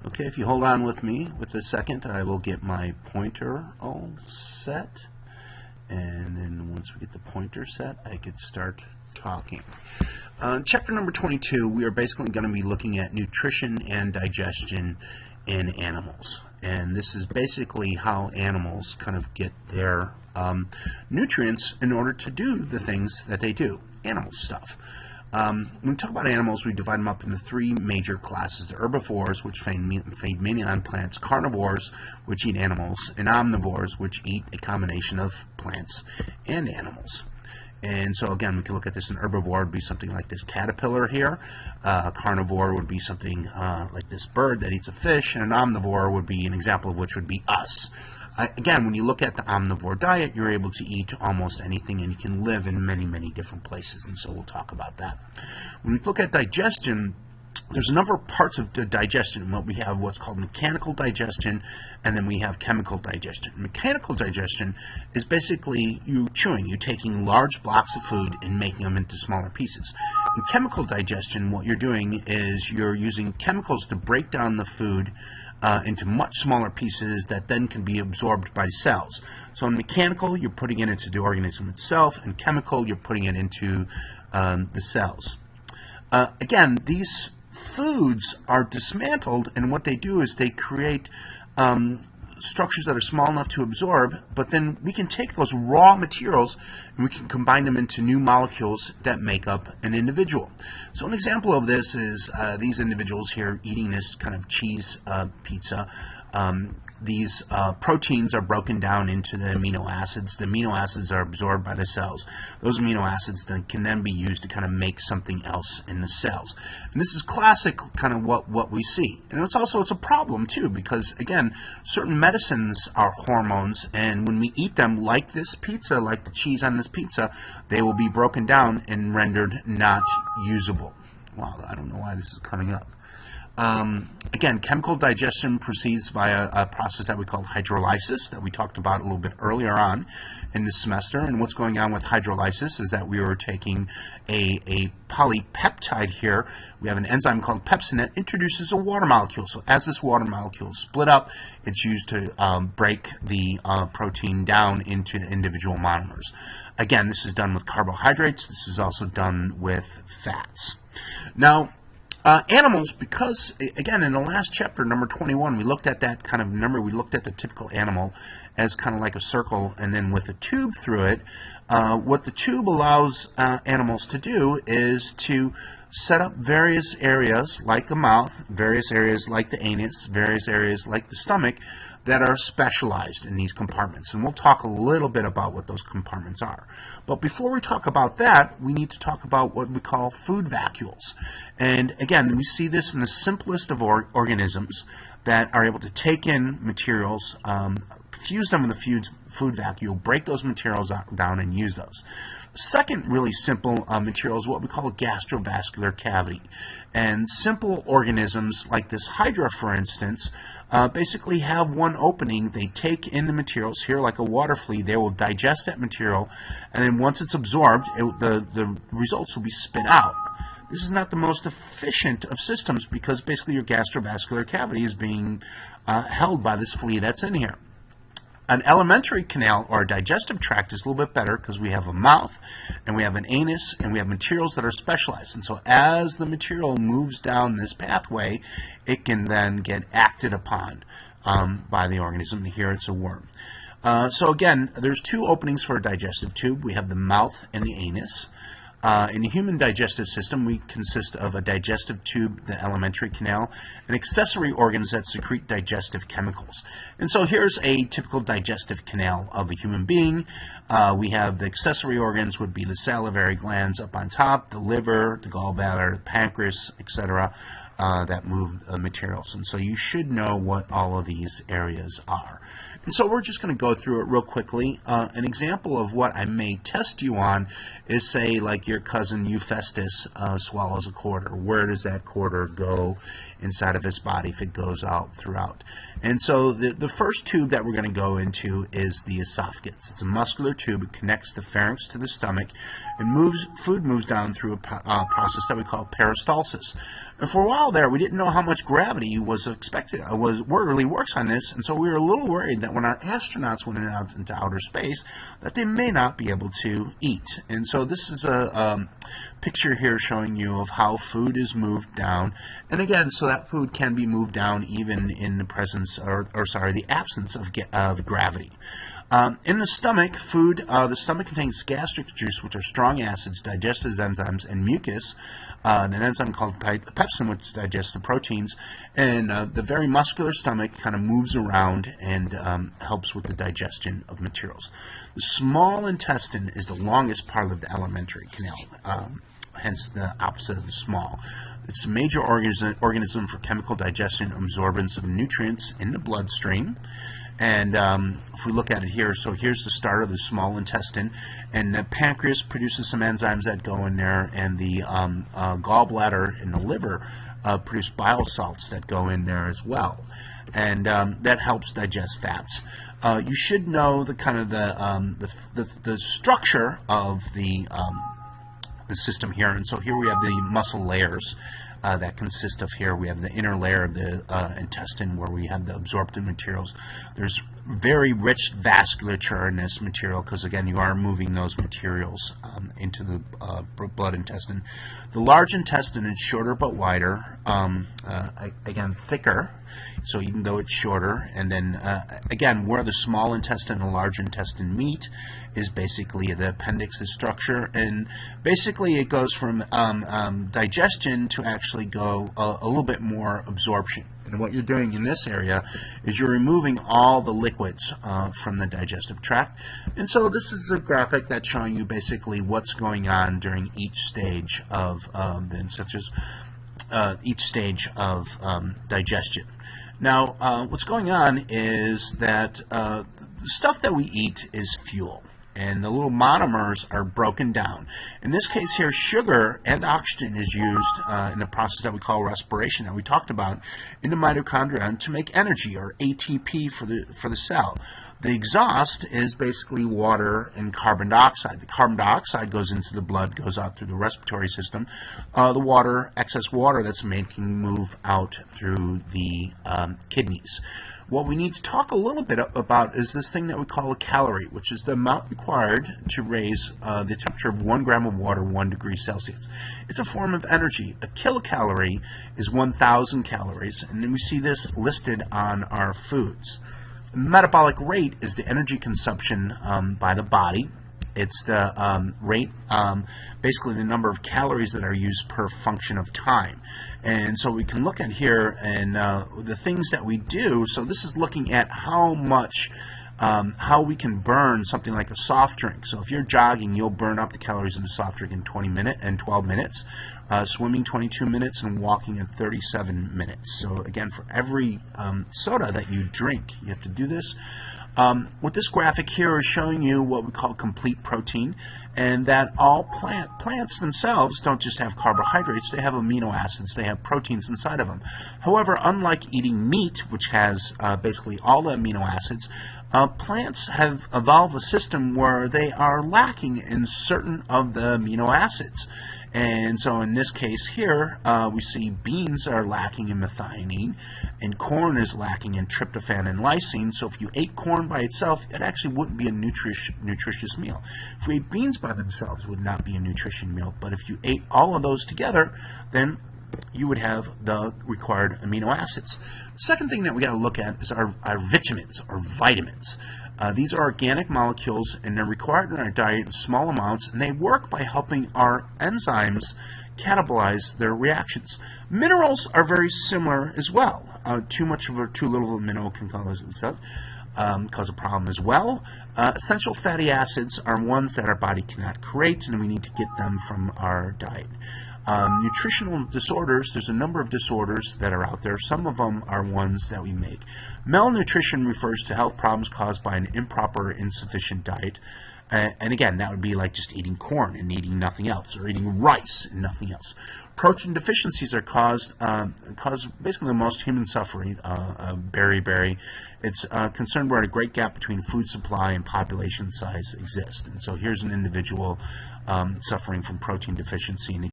Okay, if you hold on with me with a second, I will get my pointer all set. And then once we get the pointer set, I could start talking. Chapter number 22, we are basically going to be looking at nutrition and digestion in animals. And this is basically how animals kind of get their nutrients in order to do the things that they do, animal stuff. When we talk about animals, we divide them up into three major classes: the herbivores, which feed mainly on plants; carnivores, which eat animals; and omnivores, which eat a combination of plants and animals. And so again, we can look at this. An herbivore would be something like this caterpillar here. Carnivore would be something like this bird that eats a fish, and an omnivore would be an example of which would be us. Again, when you look at the omnivore diet, you're able to eat almost anything, and you can live in many, many different places, and so we'll talk about that. When we look at digestion, there's a number of parts of the digestion. We have what's called mechanical digestion, and then we have chemical digestion. Mechanical digestion is basically you chewing, you taking large blocks of food and making them into smaller pieces. In chemical digestion, what you're doing is you're using chemicals to break down the food into much smaller pieces that then can be absorbed by cells. So in mechanical, you're putting it into the organism itself, and chemical, you're putting it into the cells. Again, these foods are dismantled, and what they do is they create structures that are small enough to absorb, but then we can take those raw materials and we can combine them into new molecules that make up an individual. So an example of this is these individuals here eating this kind of cheese pizza. These proteins are broken down into the amino acids. The amino acids are absorbed by the cells. Those amino acids then can then be used to kind of make something else in the cells. And this is classic kind of what we see. And it's a problem too, because again, certain medicines are hormones, and when we eat them, like this pizza, like the cheese on this pizza, they will be broken down and rendered not usable. Wow, I don't know why this is coming up. Again, chemical digestion proceeds via a process that we call hydrolysis that we talked about a little bit earlier on in this semester. And what's going on with hydrolysis is that we are taking a polypeptide here. We have an enzyme called pepsin that introduces a water molecule. So as this water molecule is split up, it's used to break the protein down into individual monomers. Again, this is done with carbohydrates. This is also done with fats. Now, animals, because, again, in the last chapter, number 21, we looked at that kind of number. We looked at the typical animal as kind of like a circle and then with a tube through it. What the tube allows animals to do is to set up various areas like the mouth, various areas like the anus, various areas like the stomach that are specialized in these compartments. And we'll talk a little bit about what those compartments are. But before we talk about that, we need to talk about what we call food vacuoles. And again, we see this in the simplest of organisms that are able to take in materials, fuse them in the food vacuole, break those materials down and use those. Second really simple material is what we call a gastrovascular cavity. And simple organisms like this hydra, for instance, basically have one opening. They take in the materials here like a water flea. They will digest that material, and then once it's absorbed, the results will be spit out. This is not the most efficient of systems because basically your gastrovascular cavity is being held by this flea that's in here. An alimentary canal or a digestive tract is a little bit better because we have a mouth and we have an anus and we have materials that are specialized. And so as the material moves down this pathway, it can then get acted upon by the organism. Here it's a worm. So again, there's two openings for a digestive tube. We have the mouth and the anus. In the human digestive system, we consist of a digestive tube, the alimentary canal, and accessory organs that secrete digestive chemicals. And so here's a typical digestive canal of a human being. We have the accessory organs would be the salivary glands up on top, the liver, the gallbladder, the pancreas, etc., that move materials. And so you should know what all of these areas are. And so we're just going to go through it real quickly. An example of what I may test you on is, say, like your cousin Euphestus swallows a quarter, where does that quarter go inside of his body if it goes out throughout? And so the first tube that we're going to go into is the esophagus. It's a muscular tube. It connects the pharynx to the stomach, and food moves down through a process that we call peristalsis. And for a while there, we didn't know how much gravity was expected, really works on this, and so we were a little worried that when our astronauts went out into outer space, that they may not be able to eat. And so this is a picture here showing you of how food is moved down. And again, so that food can be moved down even in the presence, the absence of gravity. In the stomach, the stomach contains gastric juice, which are strong acids, digestive enzymes, and mucus, an enzyme called pepsin, which digests the proteins, and the very muscular stomach kind of moves around and helps with the digestion of materials. The small intestine is the longest part of the alimentary canal, hence the opposite of the small. It's a major organism for chemical digestion and absorbance of nutrients in the bloodstream. And if we look at it here, so here's the start of the small intestine, and the pancreas produces some enzymes that go in there, and the gallbladder and the liver produce bile salts that go in there as well, and that helps digest fats. You should know the kind of the structure of the system here, and so here we have the muscle layers that consist of here. We have the inner layer of the intestine where we have the absorptive materials. There's very rich vasculature in this material because, again, you are moving those materials into the blood intestine. The large intestine is shorter but wider, again, thicker, so even though it's shorter. And then, again, where the small intestine and the large intestine meet is basically the appendix's structure. And basically it goes from digestion to actually go a little bit more absorption. And what you're doing in this area is you're removing all the liquids from the digestive tract. And so this is a graphic that's showing you basically what's going on during each stage of digestion. Now, what's going on is that the stuff that we eat is fuel, and the little monomers are broken down. In this case here, sugar and oxygen is used in the process that we call respiration that we talked about in the mitochondria to make energy, or ATP, for the cell. The exhaust is basically water and carbon dioxide. The carbon dioxide goes into the blood, goes out through the respiratory system. The excess water that's making move out through the kidneys. What we need to talk a little bit about is this thing that we call a calorie, which is the amount required to raise the temperature of 1 gram of water 1 degree Celsius. It's a form of energy. A kilocalorie is 1,000 calories, and then we see this listed on our foods. Metabolic rate is the energy consumption by the body. It's the rate, basically the number of calories that are used per function of time. And so we can look at here and the things that we do. So this is looking at how much, how we can burn something like a soft drink. So if you're jogging, you'll burn up the calories in a soft drink in 12 minutes. Swimming 22 minutes, and walking in 37 minutes. So again, for every soda that you drink, you have to do this. What this graphic here is showing you what we call complete protein, and that all plants themselves don't just have carbohydrates, they have amino acids, they have proteins inside of them. However, unlike eating meat, which has basically all the amino acids, plants have evolved a system where they are lacking in certain of the amino acids. And so in this case here, we see beans are lacking in methionine, and corn is lacking in tryptophan and lysine. So if you ate corn by itself, it actually wouldn't be a nutritious meal. If we ate beans by themselves, it would not be a nutritious meal. But if you ate all of those together, then you would have the required amino acids. The second thing that we got to look at is our vitamins, or vitamins. These are organic molecules, and they're required in our diet in small amounts, and they work by helping our enzymes catabolize their reactions. Minerals are very similar as well. Too little of a mineral can cause a problem as well. Essential fatty acids are ones that our body cannot create, and we need to get them from our diet. Nutritional disorders, there's a number of disorders that are out there. Some of them are ones that we make. Malnutrition refers to health problems caused by an improper or insufficient diet. And again, that would be like just eating corn and eating nothing else, or eating rice and nothing else. Protein deficiencies are cause basically the most human suffering. Berry. It's concerned where a great gap between food supply and population size exists. And so here's an individual suffering from protein deficiency. And